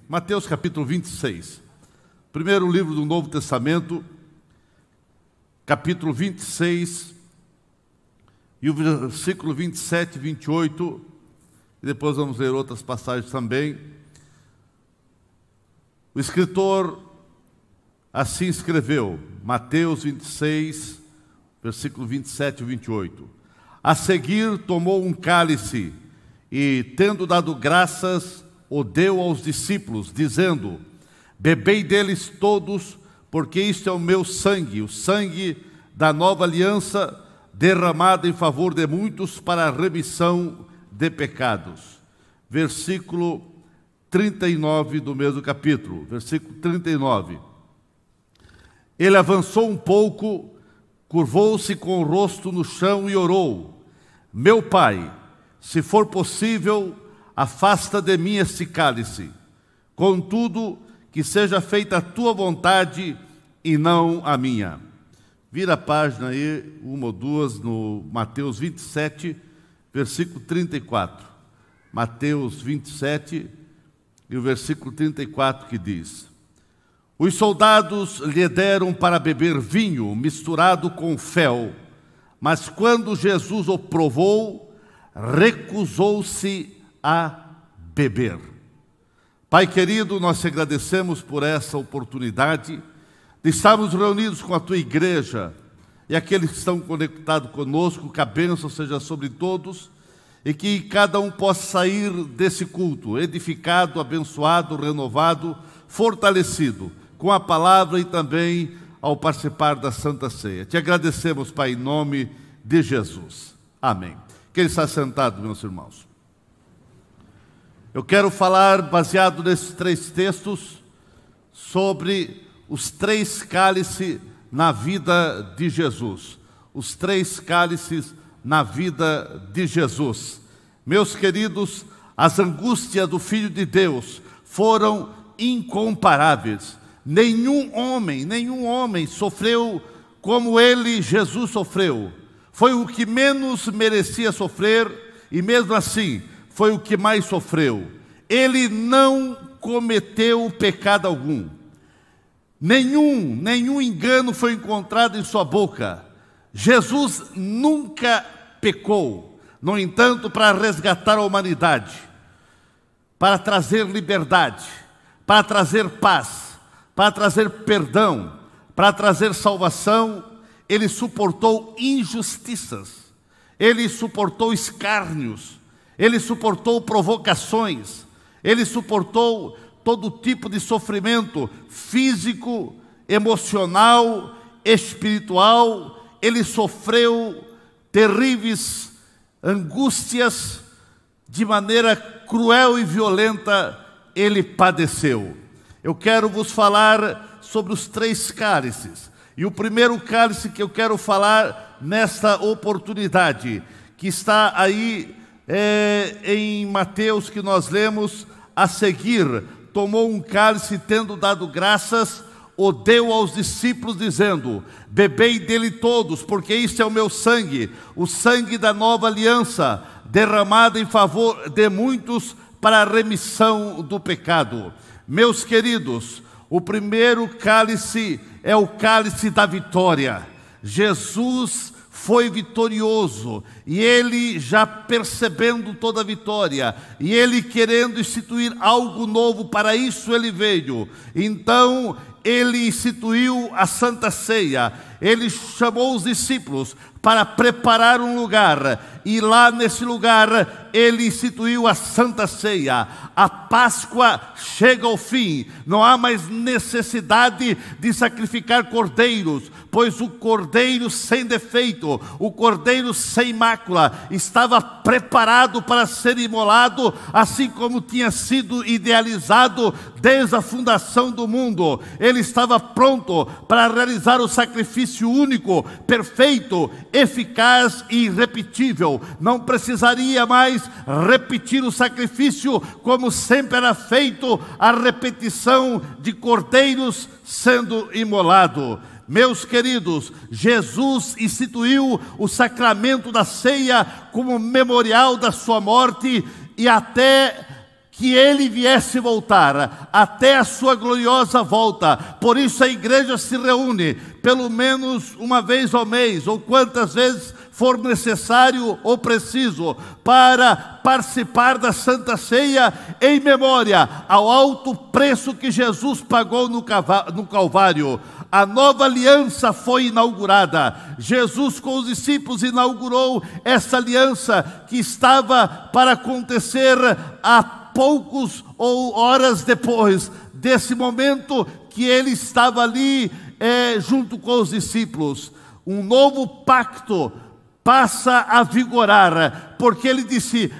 Mateus capítulo 26, primeiro livro do Novo Testamento, capítulo 26, e o versículo 27 e 28, e depois vamos ler outras passagens também. O escritor assim escreveu, Mateus 26, versículo 27 e 28. A seguir tomou um cálice e, tendo dado graças, o deu aos discípulos, dizendo: bebei deles todos, porque isto é o meu sangue, o sangue da nova aliança, derramado em favor de muitos para a remissão de pecados. Versículo 39 do mesmo capítulo, versículo 39. Ele avançou um pouco, curvou-se com o rosto no chão e orou: meu Pai, se for possível, afasta de mim este cálice. Contudo, que seja feita a tua vontade e não a minha. Vira a página aí, uma ou duas, no Mateus 27, versículo 34. Mateus 27 e o versículo 34 que diz: os soldados lhe deram para beber vinho misturado com fel, mas quando Jesus o provou, recusou-se a beber. Pai querido, nós te agradecemos por essa oportunidade de estarmos reunidos com a tua igreja e aqueles que estão conectados conosco, que a bênção seja sobre todos e que cada um possa sair desse culto edificado, abençoado, renovado, fortalecido com a palavra e também ao participar da Santa Ceia. Te agradecemos, Pai, em nome de Jesus. Amém. Quem está sentado, meus irmãos? Eu quero falar, baseado nesses três textos, sobre os três cálices na vida de Jesus. Os três cálices na vida de Jesus. Meus queridos, as angústias do Filho de Deus foram incomparáveis. Nenhum homem sofreu como ele, Jesus, sofreu. Foi o que menos merecia sofrer e mesmo assim foi o que mais sofreu. Ele não cometeu pecado algum. Nenhum engano foi encontrado em sua boca. Jesus nunca pecou. No entanto, para resgatar a humanidade, para trazer liberdade, para trazer paz, para trazer perdão, para trazer salvação, ele suportou injustiças, ele suportou escárnios, ele suportou provocações, ele suportou todo tipo de sofrimento físico, emocional, espiritual. Ele sofreu terríveis angústias, de maneira cruel e violenta ele padeceu. Eu quero vos falar sobre os três cálices. E o primeiro cálice que eu quero falar nesta oportunidade, que está aí em Mateus, que nós lemos a seguir: tomou um cálice, tendo dado graças, o deu aos discípulos, dizendo: bebei dele todos, porque isto é o meu sangue, o sangue da nova aliança, derramado em favor de muitos para a remissão do pecado. Meus queridos, o primeiro cálice é o cálice da vitória. Jesus foi vitorioso, e ele, já percebendo toda a vitória, e ele querendo instituir algo novo, para isso ele veio. Então ele instituiu a Santa Ceia. Ele chamou os discípulos para preparar um lugar, e lá nesse lugar ele instituiu a Santa Ceia. A Páscoa chega ao fim, não há mais necessidade de sacrificar cordeiros, pois o cordeiro sem defeito, o cordeiro sem mácula, estava preparado para ser imolado, assim como tinha sido idealizado desde a fundação do mundo. Ele estava pronto para realizar o sacrifício único, perfeito, eficaz e irrepetível. Não precisaria mais repetir o sacrifício, como sempre era feito, a repetição de cordeiros sendo imolado. Meus queridos, Jesus instituiu o sacramento da ceia como memorial da sua morte, e até que que ele viesse voltar, até a sua gloriosa volta. Por isso a igreja se reúne, pelo menos uma vez ao mês, ou quantas vezes for necessário ou preciso, para participar da Santa Ceia em memória ao alto preço que Jesus pagou no Calvário. A nova aliança foi inaugurada. Jesus com os discípulos inaugurou essa aliança que estava para acontecer há poucos ou horas depois desse momento que ele estava ali junto com os discípulos. Um novo pacto passa a vigorar, porque ele disse: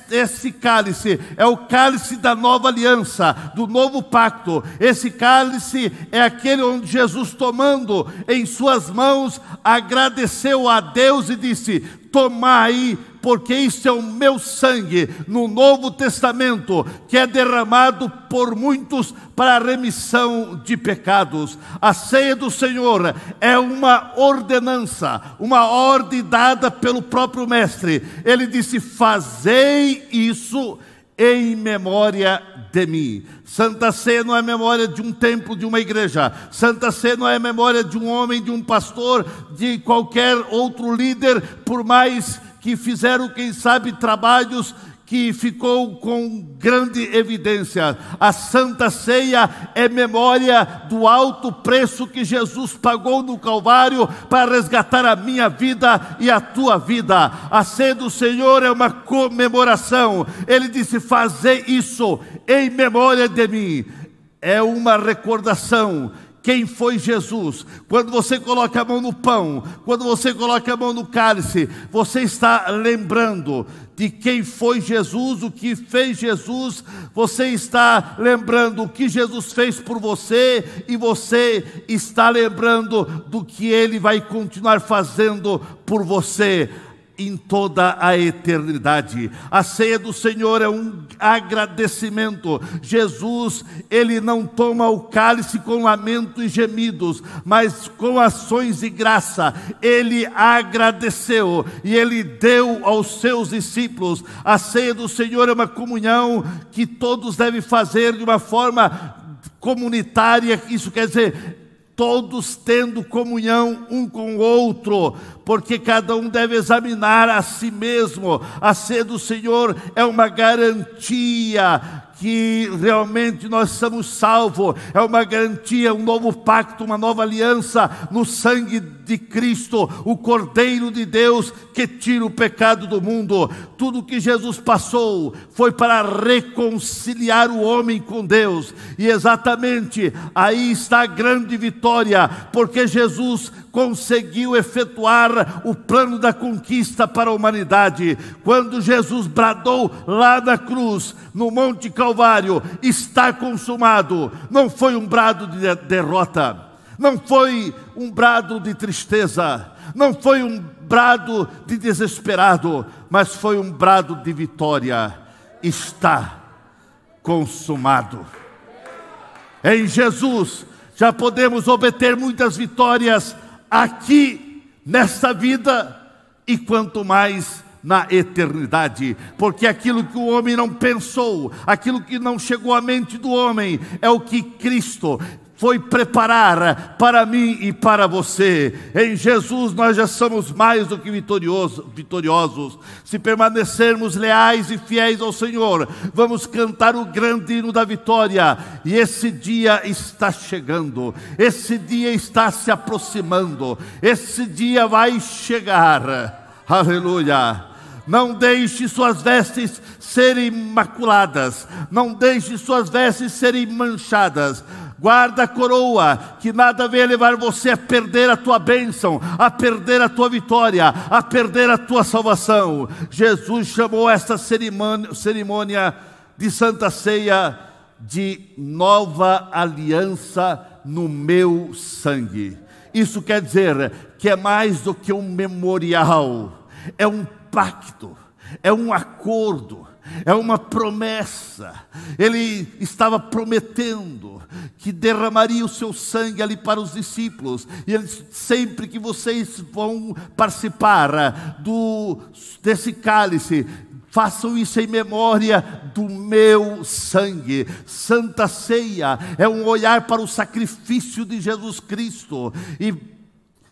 esse cálice é o cálice da nova aliança, do novo pacto. Esse cálice é aquele onde Jesus, tomando em suas mãos, agradeceu a Deus e disse: tomai, porque isso é o meu sangue no Novo Testamento, que é derramado por muitos para a remissão de pecados. A ceia do Senhor é uma ordenança, uma ordem dada pelo próprio Mestre. Ele disse: fazei isso em memória de mim. Santa Ceia não é memória de um templo, de uma igreja. Santa Ceia não é memória de um homem, de um pastor, de qualquer outro líder, por mais que fizeram, quem sabe, trabalhos que ficou com grande evidência. A Santa Ceia é memória do alto preço que Jesus pagou no Calvário para resgatar a minha vida e a tua vida. A ceia do Senhor é uma comemoração. Ele disse: fazei isso em memória de mim. É uma recordação. Quem foi Jesus? Quando você coloca a mão no pão, quando você coloca a mão no cálice, você está lembrando de quem foi Jesus, o que fez Jesus. Você está lembrando o que Jesus fez por você, e você está lembrando do que Ele vai continuar fazendo por você em toda a eternidade. A ceia do Senhor é um agradecimento. Jesus, Ele não toma o cálice com lamento e gemidos, mas com ações de graça. Ele agradeceu e Ele deu aos seus discípulos. A ceia do Senhor é uma comunhão que todos devem fazer de uma forma comunitária. Isso quer dizer, todos tendo comunhão um com o outro, porque cada um deve examinar a si mesmo. A ceia do Senhor é uma garantia que realmente nós somos salvos, é uma garantia, um novo pacto, uma nova aliança no sangue de Cristo, o Cordeiro de Deus que tira o pecado do mundo. Tudo que Jesus passou foi para reconciliar o homem com Deus, e exatamente aí está a grande vitória, porque Jesus conseguiu efetuar o plano da conquista para a humanidade. Quando Jesus bradou lá na cruz, no Monte Calvário: está consumado, não foi um brado de derrota, não foi um brado de tristeza, não foi um brado de desesperado, mas foi um brado de vitória. Está consumado. Em Jesus já podemos obter muitas vitórias aqui nesta vida, e quanto mais na eternidade, porque aquilo que o homem não pensou, aquilo que não chegou à mente do homem, é o que Cristo foi preparar para mim e para você. Em Jesus nós já somos mais do que vitoriosos. Se permanecermos leais e fiéis ao Senhor, vamos cantar o grande hino da vitória. E esse dia está chegando, esse dia está se aproximando, esse dia vai chegar. Aleluia! Não deixe suas vestes serem maculadas, não deixe suas vestes serem manchadas. Guarda a coroa, que nada venha levar você a perder a tua bênção, a perder a tua vitória, a perder a tua salvação. Jesus chamou esta cerimônia de Santa Ceia de nova aliança no meu sangue. Isso quer dizer que é mais do que um memorial, é um pacto, é um acordo, é uma promessa. Ele estava prometendo que derramaria o seu sangue ali para os discípulos. E ele disse: sempre que vocês vão participar desse cálice, Façam isso em memória do meu sangue. Santa Ceia é um olhar para o sacrifício de Jesus Cristo.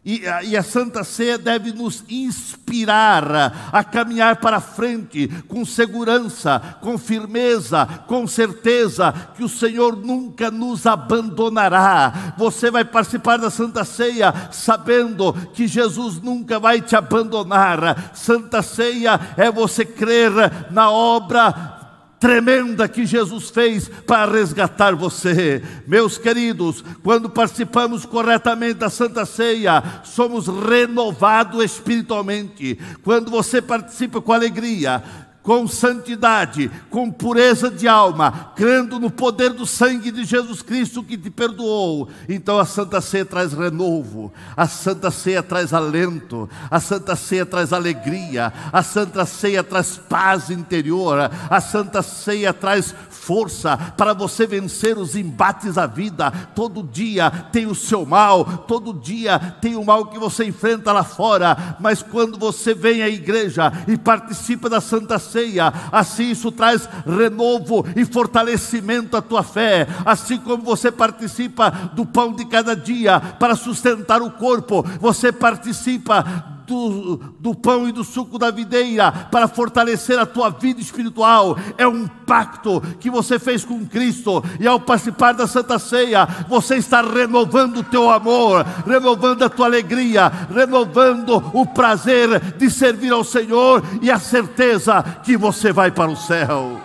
E a Santa Ceia deve nos inspirar a caminhar para frente com segurança, com firmeza, com certeza que o Senhor nunca nos abandonará. Você vai participar da Santa Ceia sabendo que Jesus nunca vai te abandonar. Santa Ceia é você crer na obra tremenda que Jesus fez para resgatar você. Meus queridos, quando participamos corretamente da Santa Ceia, somos renovados espiritualmente. Quando você participa com alegria, com santidade, com pureza de alma, crendo no poder do sangue de Jesus Cristo que te perdoou, então a Santa Ceia traz renovo, a Santa Ceia traz alento, a Santa Ceia traz alegria, a Santa Ceia traz paz interior, a Santa Ceia traz força para você vencer os embates da vida. Todo dia tem o seu mal, todo dia tem o mal que você enfrenta lá fora, mas quando você vem à igreja e participa da Santa Ceia, assim isso traz renovo e fortalecimento à tua fé. Assim como você participa do pão de cada dia para sustentar o corpo, você participa do pão e do suco da videira para fortalecer a tua vida espiritual. É um pacto que você fez com Cristo, e ao participar da Santa Ceia, você está renovando o teu amor, renovando a tua alegria, renovando o prazer de servir ao Senhor e a certeza que você vai para o céu.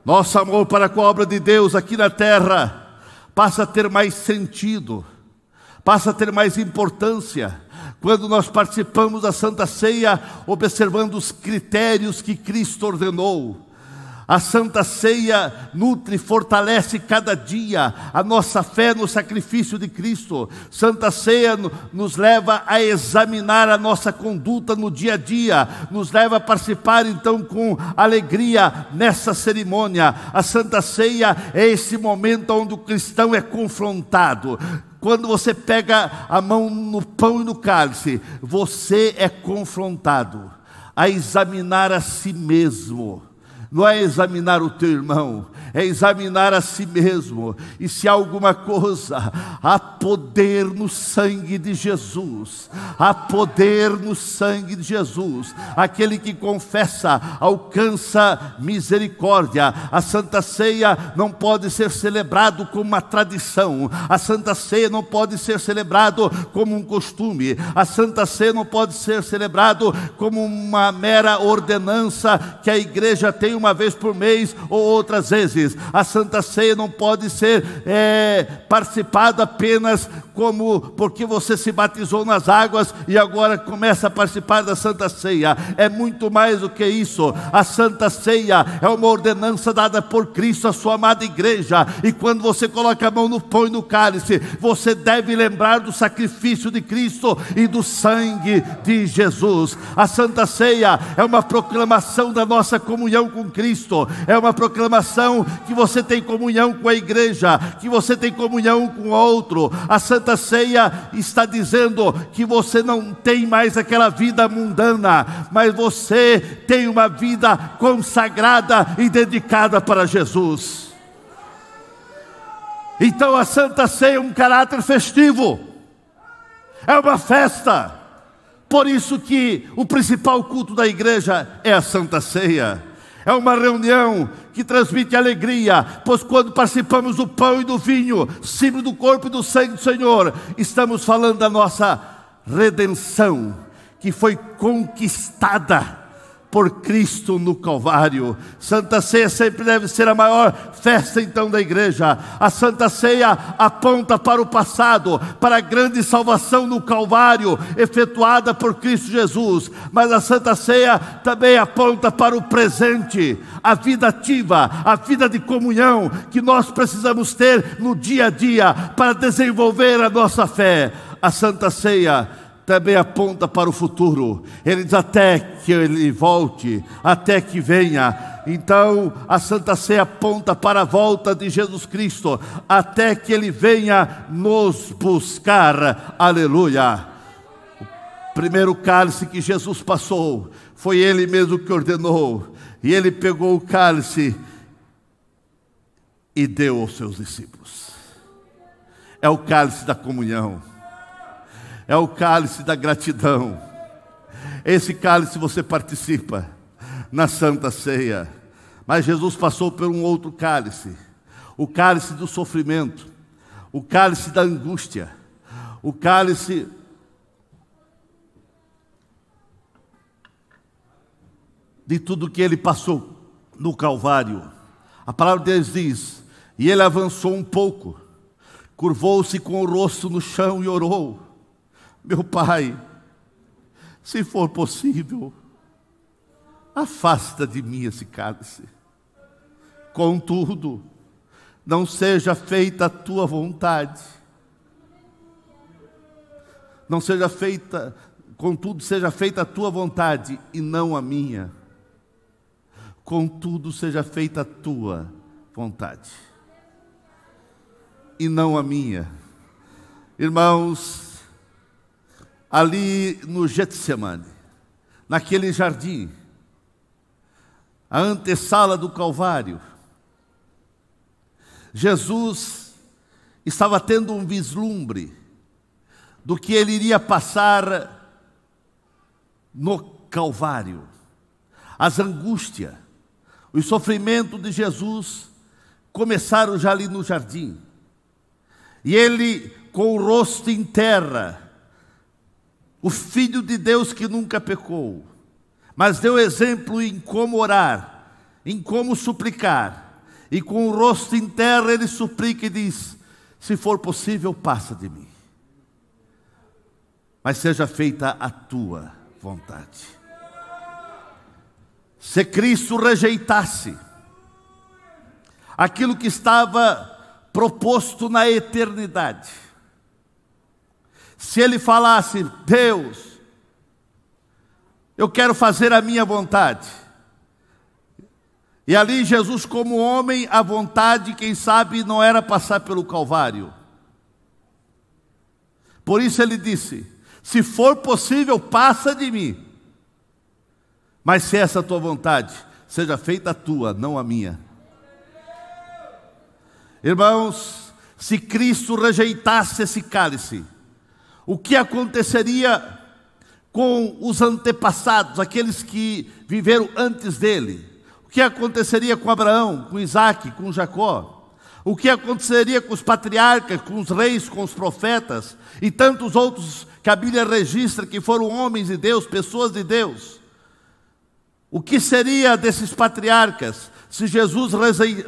Nosso amor para com a obra de Deus aqui na terra passa a ter mais sentido, passa a ter mais importância quando nós participamos da Santa Ceia, observando os critérios que Cristo ordenou. A Santa Ceia nutre e fortalece cada dia a nossa fé no sacrifício de Cristo. Santa Ceia nos leva a examinar a nossa conduta no dia a dia, nos leva a participar então com alegria nessa cerimônia. A Santa Ceia é esse momento onde o cristão é confrontado. Quando você pega a mão no pão e no cálice, você é confrontado a examinar a si mesmo. Não é examinar o teu irmão, é examinar a si mesmo. E se há alguma coisa, há poder no sangue de Jesus, há poder no sangue de Jesus. Aquele que confessa alcança misericórdia. A Santa Ceia não pode ser celebrado como uma tradição, a Santa Ceia não pode ser celebrado como um costume, a Santa Ceia não pode ser celebrado como uma mera ordenança que a igreja tem uma vez por mês ou outras vezes. A Santa Ceia não pode ser participada apenas como porque você se batizou nas águas e agora começa a participar da Santa Ceia. É muito mais do que isso. A Santa Ceia é uma ordenança dada por Cristo à sua amada igreja, e quando você coloca a mão no pão e no cálice, você deve lembrar do sacrifício de Cristo e do sangue de Jesus. A Santa Ceia é uma proclamação da nossa comunhão com Cristo, é uma proclamação que você tem comunhão com a igreja, que você tem comunhão com o outro. A Santa Ceia está dizendo que você não tem mais aquela vida mundana, mas você tem uma vida consagrada e dedicada para Jesus. Então a Santa Ceia é um caráter festivo, é uma festa. Por isso que o principal culto da igreja é a Santa Ceia. É uma reunião que transmite alegria, pois quando participamos do pão e do vinho, símbolo do corpo e do sangue do Senhor, estamos falando da nossa redenção, que foi conquistada por Cristo no Calvário. Santa Ceia sempre deve ser a maior festa então da igreja. A Santa Ceia aponta para o passado, para a grande salvação no Calvário, efetuada por Cristo Jesus. Mas a Santa Ceia também aponta para o presente, a vida ativa, a vida de comunhão que nós precisamos ter no dia a dia para desenvolver a nossa fé. A Santa Ceia também aponta para o futuro. Ele diz até que Ele volte, até que venha. Então a Santa Ceia aponta para a volta de Jesus Cristo, até que Ele venha nos buscar. Aleluia. Primeiro cálice que Jesus passou, foi Ele mesmo que ordenou. E Ele pegou o cálice e deu aos seus discípulos. É o cálice da comunhão. É o cálice da gratidão. Esse cálice você participa na Santa Ceia. Mas Jesus passou por um outro cálice. O cálice do sofrimento. O cálice da angústia. O cálice de tudo que Ele passou no Calvário. A palavra de Deus diz: e Ele avançou um pouco, curvou-se com o rosto no chão e orou: meu Pai, se for possível, afasta de mim esse cálice. Contudo, não seja feita a tua vontade. Não seja feita, contudo, seja feita a tua vontade e não a minha. Contudo, seja feita a tua vontade e não a minha. Irmãos, ali no Getsemane, naquele jardim, a antessala do Calvário, Jesus estava tendo um vislumbre do que Ele iria passar no Calvário. As angústias, o sofrimento de Jesus começaram já ali no jardim. E Ele, com o rosto em terra, o Filho de Deus que nunca pecou, mas deu exemplo em como orar, em como suplicar. E com o rosto em terra Ele suplica e diz: se for possível, passa de mim, mas seja feita a tua vontade. Se Cristo rejeitasse aquilo que estava proposto na eternidade, se Ele falasse: Deus, eu quero fazer a minha vontade, e ali Jesus como homem, a vontade, quem sabe, não era passar pelo Calvário. Por isso Ele disse: se for possível, passa de mim, mas se essa tua vontade, seja feita a tua, não a minha. Irmãos, se Cristo rejeitasse esse cálice, o que aconteceria com os antepassados, aqueles que viveram antes dele? O que aconteceria com Abraão, com Isaac, com Jacó? O que aconteceria com os patriarcas, com os reis, com os profetas e tantos outros que a Bíblia registra que foram homens de Deus, pessoas de Deus? O que seria desses patriarcas se Jesus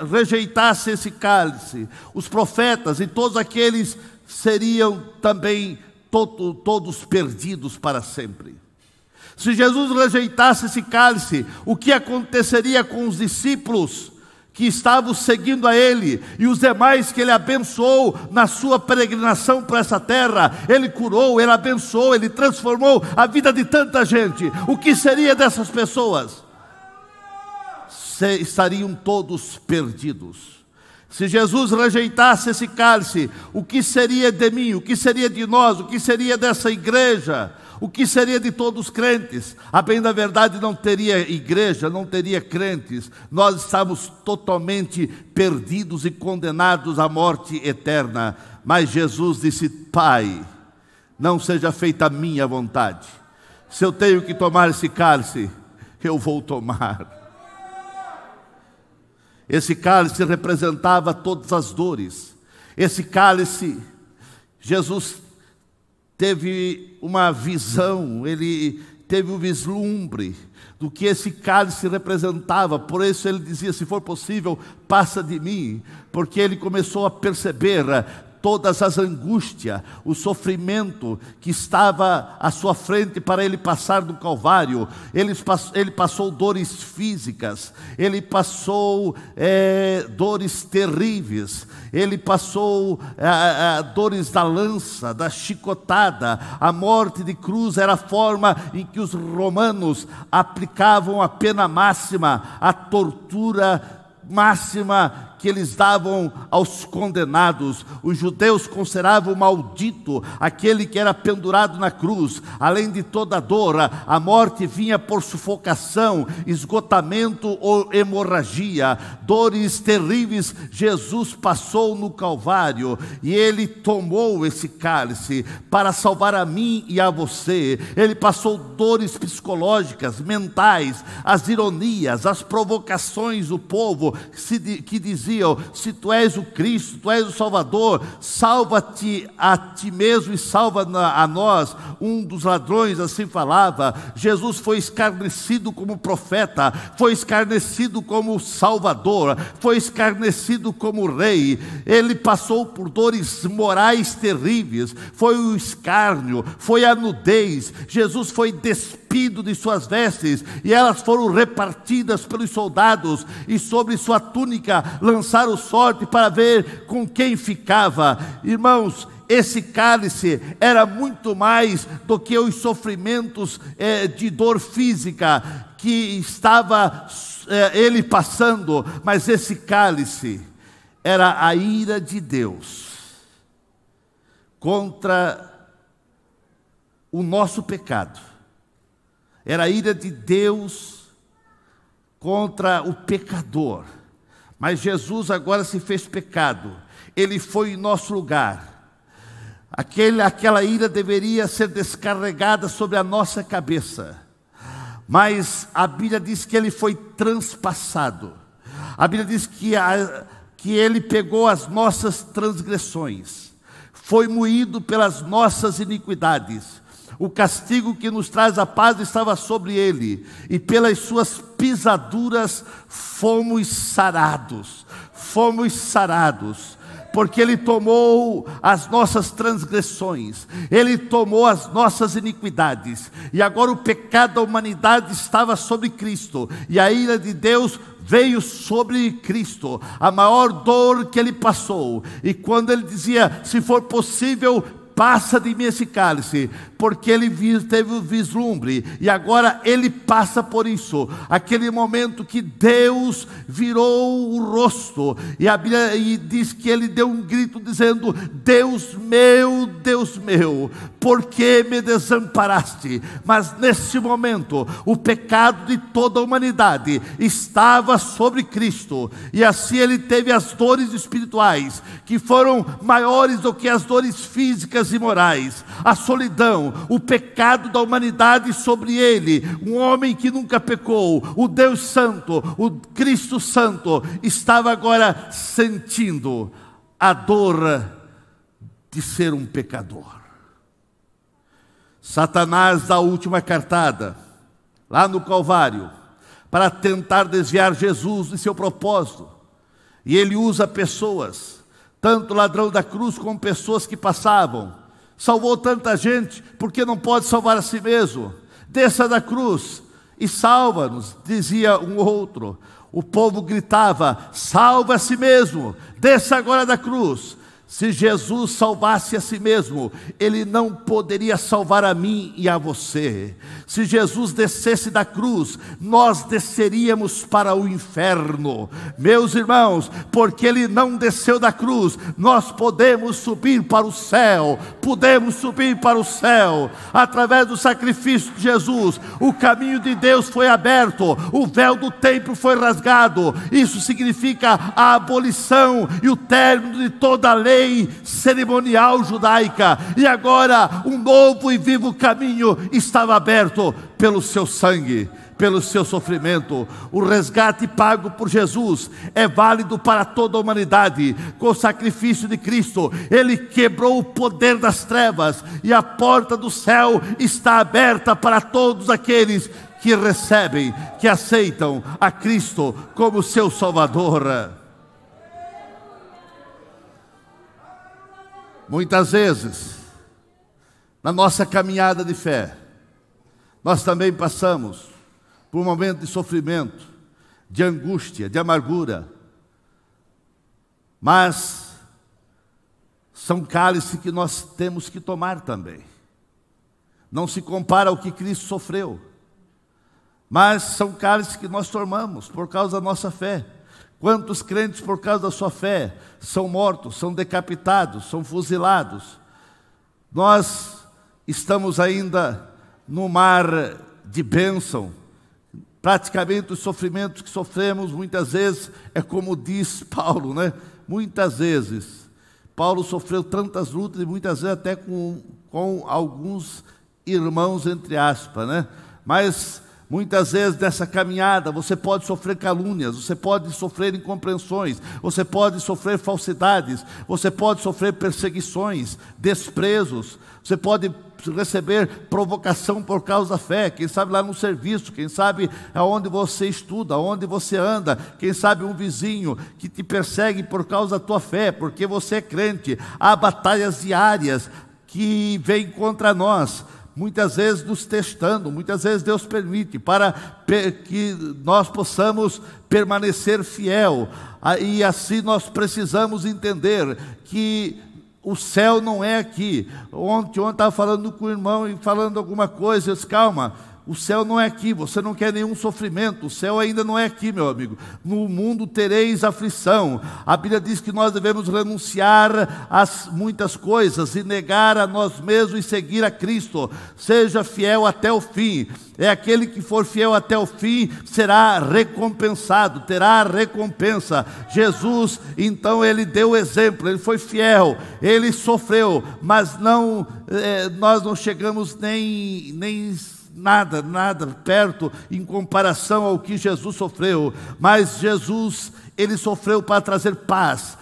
rejeitasse esse cálice? Os profetas e todos aqueles seriam também todos perdidos para sempre. Se Jesus rejeitasse esse cálice, o que aconteceria com os discípulos que estavam seguindo a Ele e os demais que Ele abençoou na sua peregrinação por essa terra? Ele curou, Ele abençoou, Ele transformou a vida de tanta gente. O que seria dessas pessoas? Estariam todos perdidos. Se Jesus rejeitasse esse cálice, o que seria de mim? O que seria de nós? O que seria dessa igreja? O que seria de todos os crentes? A bem da verdade, não teria igreja, não teria crentes. Nós estamos totalmente perdidos e condenados à morte eterna. Mas Jesus disse: Pai, não seja feita a minha vontade. Se eu tenho que tomar esse cálice, eu vou tomar. Esse cálice representava todas as dores. Esse cálice, Jesus teve uma visão, Ele teve um vislumbre do que esse cálice representava. Por isso Ele dizia: se for possível, passa de mim. Porque Ele começou a perceber todas as angústias, o sofrimento que estava à sua frente para Ele passar do Calvário. Ele passou dores físicas, Ele passou dores terríveis, Ele passou dores da lança, da chicotada. A morte de cruz era a forma em que os romanos aplicavam a pena máxima, a tortura máxima que eles davam aos condenados. Os judeus consideravam maldito aquele que era pendurado na cruz. Além de toda dor, a morte vinha por sufocação, esgotamento ou hemorragia. Dores terríveis Jesus passou no Calvário, e Ele tomou esse cálice para salvar a mim e a você. Ele passou dores psicológicas, mentais, as ironias, as provocações do povo que diziam: se tu és o Cristo, tu és o Salvador, salva-te a ti mesmo e salva a nós. Um dos ladrões assim falava. Jesus foi escarnecido como profeta, foi escarnecido como Salvador, foi escarnecido como Rei. Ele passou por dores morais terríveis, foi o escárnio, foi a nudez. Jesus foi despido de suas vestes, e elas foram repartidas pelos soldados, e sobre sua túnica lançaram sorte para ver com quem ficava. Irmãos, esse cálice era muito mais do que os sofrimentos de dor física que estava ele passando, mas esse cálice era a ira de Deus contra o nosso pecado. Era a ira de Deus contra o pecador. Mas Jesus agora se fez pecado. Ele foi em nosso lugar. Aquela ira deveria ser descarregada sobre a nossa cabeça. Mas a Bíblia diz que ele foi transpassado. A Bíblia diz que ele pegou as nossas transgressões, foi moído pelas nossas iniquidades. O castigo que nos traz a paz estava sobre ele, e pelas suas pisaduras fomos sarados. Fomos sarados, porque ele tomou as nossas transgressões, ele tomou as nossas iniquidades, e agora o pecado da humanidade estava sobre Cristo, e a ira de Deus veio sobre Cristo, a maior dor que ele passou. E quando ele dizia: se for possível, passa de mim esse cálice, porque ele teve o vislumbre, e agora ele passa por isso. Aquele momento que Deus virou o rosto, e a Bíblia diz que ele deu um grito dizendo: Deus meu, por que me desamparaste? Mas nesse momento, o pecado de toda a humanidade estava sobre Cristo, e assim ele teve as dores espirituais, que foram maiores do que as dores físicas e morais. A solidão, o pecado da humanidade sobre ele, um homem que nunca pecou, o Deus Santo, o Cristo Santo, estava agora sentindo a dor de ser um pecador. Satanás dá a última cartada lá no Calvário para tentar desviar Jesus de seu propósito, e ele usa pessoas, tanto o ladrão da cruz como pessoas que passavam. Salvou tanta gente, por que não pode salvar a si mesmo? Desça da cruz e salva-nos, dizia um outro. O povo gritava: salva a si mesmo, desça agora da cruz. Se Jesus salvasse a si mesmo, ele não poderia salvar a mim e a você. Se Jesus descesse da cruz, nós desceríamos para o inferno. Meus irmãos, porque ele não desceu da cruz, nós podemos subir para o céu. Podemos subir para o céu. Através do sacrifício de Jesus, o caminho de Deus foi aberto, o véu do templo foi rasgado. Isso significa a abolição e o término de toda a lei cerimonial judaica, e agora um novo e vivo caminho estava aberto pelo seu sangue, pelo seu sofrimento. O resgate pago por Jesus é válido para toda a humanidade. Com o sacrifício de Cristo, ele quebrou o poder das trevas, e a porta do céu está aberta para todos aqueles que recebem, que aceitam a Cristo como seu Salvador. Muitas vezes, na nossa caminhada de fé, nós também passamos por um momento de sofrimento, de angústia, de amargura, mas são cálices que nós temos que tomar também. Não se compara ao que Cristo sofreu, mas são cálices que nós tomamos por causa da nossa fé. Quantos crentes, por causa da sua fé, são mortos, são decapitados, são fuzilados? Nós estamos ainda no mar de bênção. Praticamente os sofrimentos que sofremos muitas vezes é como diz Paulo, né? Muitas vezes Paulo sofreu tantas lutas e muitas vezes até com alguns irmãos, entre aspas, né? Mas muitas vezes nessa caminhada você pode sofrer calúnias, você pode sofrer incompreensões, você pode sofrer falsidades, você pode sofrer perseguições, desprezos, você pode receber provocação por causa da fé, quem sabe lá no serviço, quem sabe aonde você estuda, aonde você anda, quem sabe um vizinho que te persegue por causa da tua fé, porque você é crente. Há batalhas diárias que vêm contra nós, muitas vezes nos testando, muitas vezes Deus permite para que nós possamos permanecer fiel, e assim nós precisamos entender que o céu não é aqui. Ontem eu estava falando com o irmão e falando alguma coisa, eu disse, calma, o céu não é aqui, você não quer nenhum sofrimento, o céu ainda não é aqui, meu amigo. No mundo tereis aflição. A Bíblia diz que nós devemos renunciar a muitas coisas e negar a nós mesmos e seguir a Cristo. Seja fiel até o fim. É aquele que for fiel até o fim, será recompensado, terá recompensa. Jesus, então, ele deu o exemplo, ele foi fiel, ele sofreu, mas nós não chegamos nem nada perto em comparação ao que Jesus sofreu. Mas Jesus, ele sofreu para trazer paz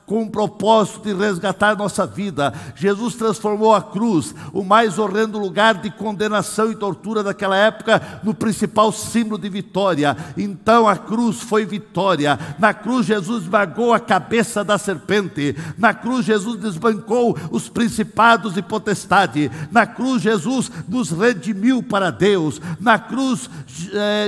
com o propósito de resgatar nossa vida. Jesus transformou a cruz, o mais horrendo lugar de condenação e tortura daquela época, no principal símbolo de vitória. Então a cruz foi vitória. Na cruz Jesus esmagou a cabeça da serpente. Na cruz Jesus desbancou os principados e potestade. Na cruz Jesus nos redimiu para Deus. Na cruz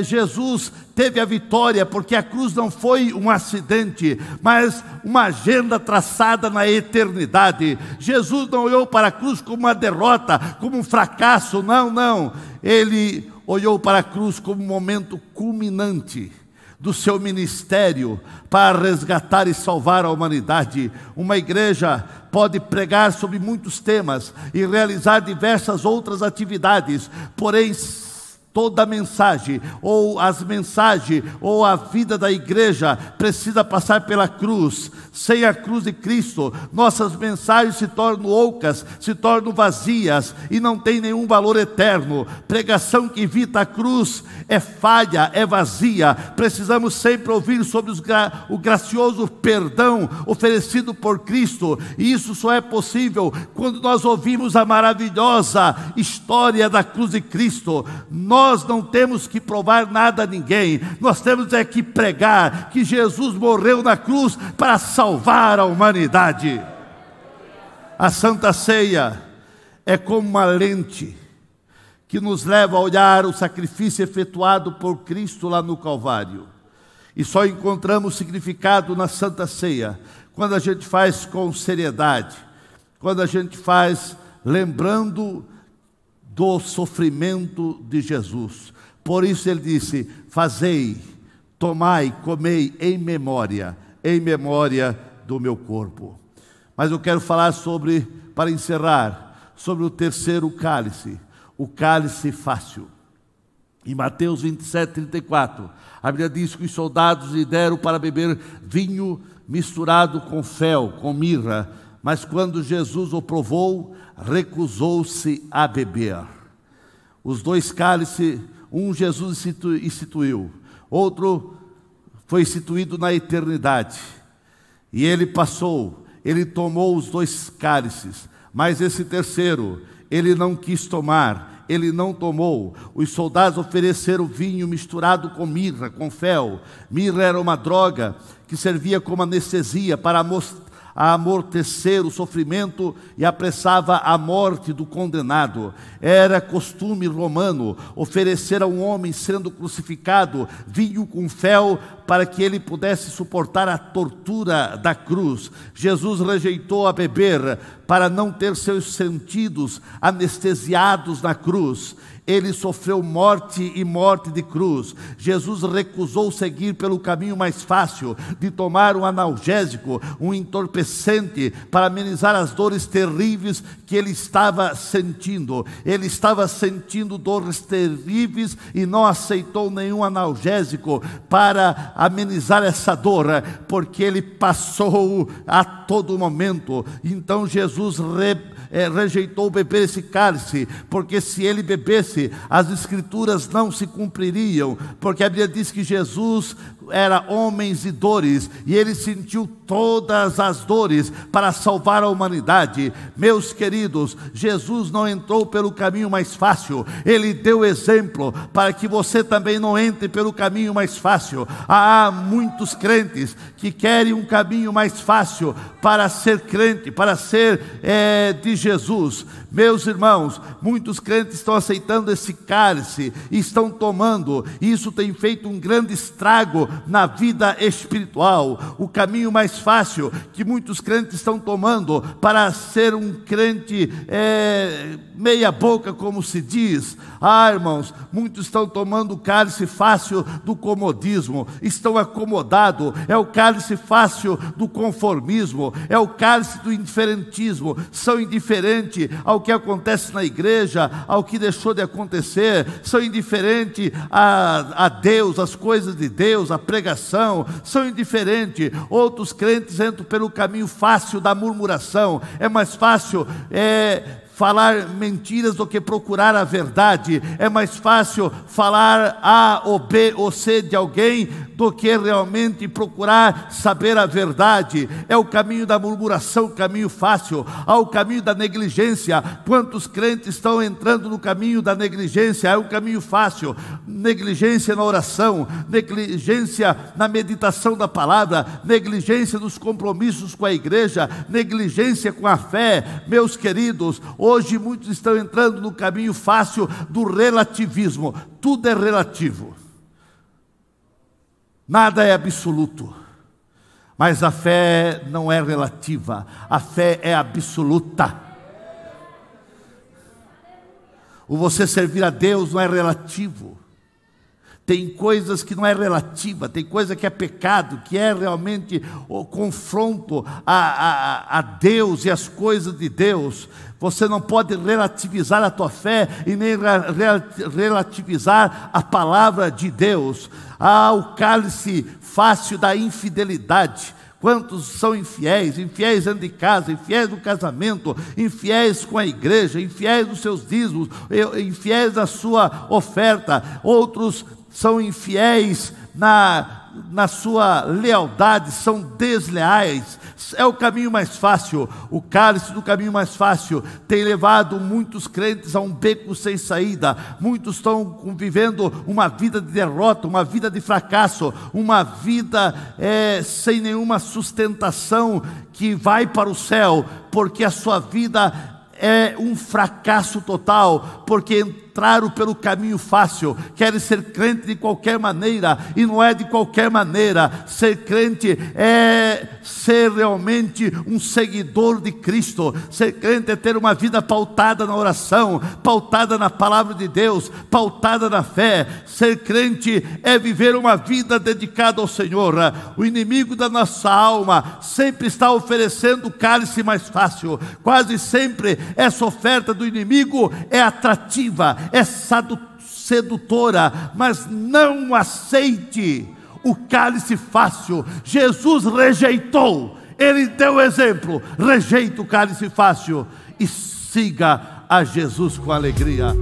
Jesus teve a vitória, porque a cruz não foi um acidente, mas uma agenda traçada na eternidade. Jesus não olhou para a cruz como uma derrota, como um fracasso, não. Ele olhou para a cruz como um momento culminante do seu ministério para resgatar e salvar a humanidade. Uma igreja pode pregar sobre muitos temas e realizar diversas outras atividades, porém toda mensagem, ou as mensagens, ou a vida da igreja precisa passar pela cruz. Sem a cruz de Cristo, nossas mensagens se tornam ocas, se tornam vazias e não tem nenhum valor eterno. Pregação que evita a cruz é falha, é vazia. Precisamos sempre ouvir sobre o gracioso perdão oferecido por Cristo, e isso só é possível quando nós ouvimos a maravilhosa história da cruz de Cristo. Nós não temos que provar nada a ninguém, nós temos que pregar que Jesus morreu na cruz para salvar a humanidade. A Santa Ceia é como uma lente que nos leva a olhar o sacrifício efetuado por Cristo lá no Calvário. E só encontramos significado na Santa Ceia quando a gente faz com seriedade, quando a gente faz lembrando do sofrimento de Jesus. Por isso ele disse: fazei, tomai, comei em memória do meu corpo. Mas eu quero falar para encerrar, sobre o terceiro cálice, o cálice fácil. Em Mateus 27:34, a Bíblia diz que os soldados lhe deram para beber vinho misturado com fel, com mirra, mas quando Jesus o provou, recusou-se a beber. Os dois cálices, um Jesus instituiu, outro foi instituído na eternidade. E ele tomou os dois cálices, mas esse terceiro, ele não quis tomar, ele não tomou. Os soldados ofereceram vinho misturado com mirra, com fel. Mirra era uma droga que servia como anestesia para amortecer o sofrimento e apressava a morte do condenado. Era costume romano oferecer a um homem sendo crucificado vinho com fel para que ele pudesse suportar a tortura da cruz. Jesus rejeitou a beber para não ter seus sentidos anestesiados na cruz. ele sofreu morte e morte de cruz. Jesus recusou seguir pelo caminho mais fácil de tomar um analgésico, um entorpecente, para amenizar as dores terríveis que ele estava sentindo. Ele estava sentindo dores terríveis e não aceitou nenhum analgésico para amenizar essa dor, porque ele passou a todo momento. Então Jesus rejeitou beber esse cálice, porque se ele bebesse, as escrituras não se cumpririam, porque a Bíblia diz que Jesus era homem de dores, e ele sentiu todas as dores para salvar a humanidade. Meus queridos, Jesus não entrou pelo caminho mais fácil, ele deu exemplo para que você também não entre pelo caminho mais fácil. Há muitos crentes que querem um caminho mais fácil para ser crente, para ser de Jesus. Meus irmãos, muitos crentes estão aceitando esse cálice e estão tomando, e isso tem feito um grande estrago na vida espiritual. O caminho mais fácil que muitos crentes estão tomando para ser um crente meia boca, como se diz. Irmãos, muitos estão tomando o cálice fácil do comodismo, estão acomodados. É o cálice fácil do conformismo, é o cálice do indiferentismo. São indiferentes ao que acontece na igreja, ao que deixou de acontecer, são indiferentes a Deus, às coisas de Deus, à pregação, são indiferentes. Outros crentes entram pelo caminho fácil da murmuração. É mais fácil falar mentiras do que procurar a verdade. É mais fácil falar A ou B ou C de alguém do que realmente procurar saber a verdade. É o caminho da murmuração, o caminho fácil. Há o caminho da negligência. Quantos crentes estão entrando no caminho da negligência? É o caminho fácil. Negligência na oração, negligência na meditação da palavra, negligência nos compromissos com a igreja, negligência com a fé. Meus queridos, hoje muitos estão entrando no caminho fácil do relativismo. Tudo é relativo, nada é absoluto. Mas a fé não é relativa, a fé é absoluta. O você servir a Deus não é relativo. Tem coisas que não é relativa, tem coisa que é pecado, que é realmente o confronto a Deus e as coisas de Deus. Você não pode relativizar a tua fé e nem relativizar a palavra de Deus. Há o cálice fácil da infidelidade. Quantos são infiéis? Infiéis dentro de casa, infiéis no casamento, infiéis com a igreja, infiéis nos seus dízimos, infiéis na sua oferta. Outros são infiéis na sua lealdade, são desleais. É o caminho mais fácil. O cálice do caminho mais fácil tem levado muitos crentes a um beco sem saída. Muitos estão vivendo uma vida de derrota, uma vida de fracasso, uma vida sem nenhuma sustentação que vai para o céu, porque a sua vida é um fracasso total, porque entraram pelo caminho fácil, querem ser crente de qualquer maneira, e não é de qualquer maneira. Ser crente é ser realmente um seguidor de Cristo. Ser crente é ter uma vida pautada na oração, pautada na palavra de Deus, pautada na fé. Ser crente é viver uma vida dedicada ao Senhor. O inimigo da nossa alma sempre está oferecendo o cálice mais fácil. Quase sempre essa oferta do inimigo é atrativa, é sedutora, mas não aceite o cálice fácil. Jesus rejeitou, ele deu exemplo. Rejeita o cálice fácil e siga a Jesus com alegria.